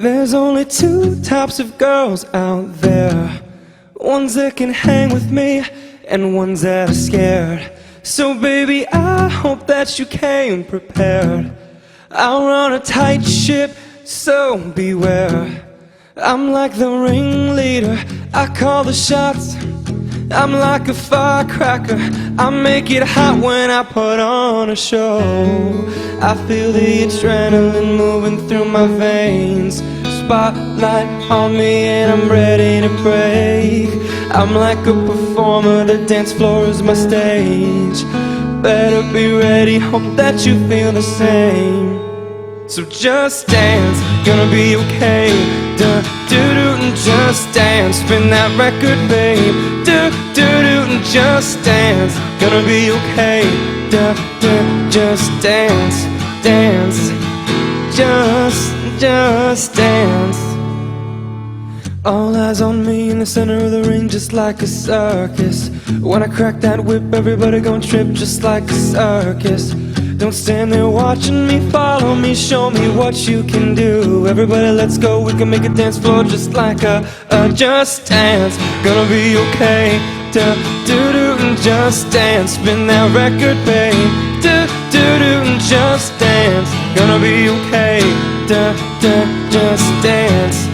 There's only two types of girls out there, ones that can hang with me and ones that are scared. So baby, I hope that you came prepared. I'll run a tight ship, so beware. I'm like the ringleader, I call the shots. I'm like a firecracker, I make it hot when I put on a show. I feel the adrenaline moving through my veins. Spotlight on me and I'm ready to break. I'm like a performer, the dance floor is my stage. Better be ready, hope that you feel the same. So just dance, gonna be okay. Do-do-do and just dance, spin that record, babe. Do-do-do and just dance, gonna be okay. Do-do, just dance, dance, just dance. All eyes on me in the center of the ring, just like a circus. When I crack that whip, everybody gon' trip just like a circus. Don't stand there watching me, follow me, show me what you can do. Everybody let's go, we can make a dance floor just like a just dance. Gonna be okay, do-do-do and just dance. Spin that record, babe, do-do-do and just dance. Gonna be okay, just dance.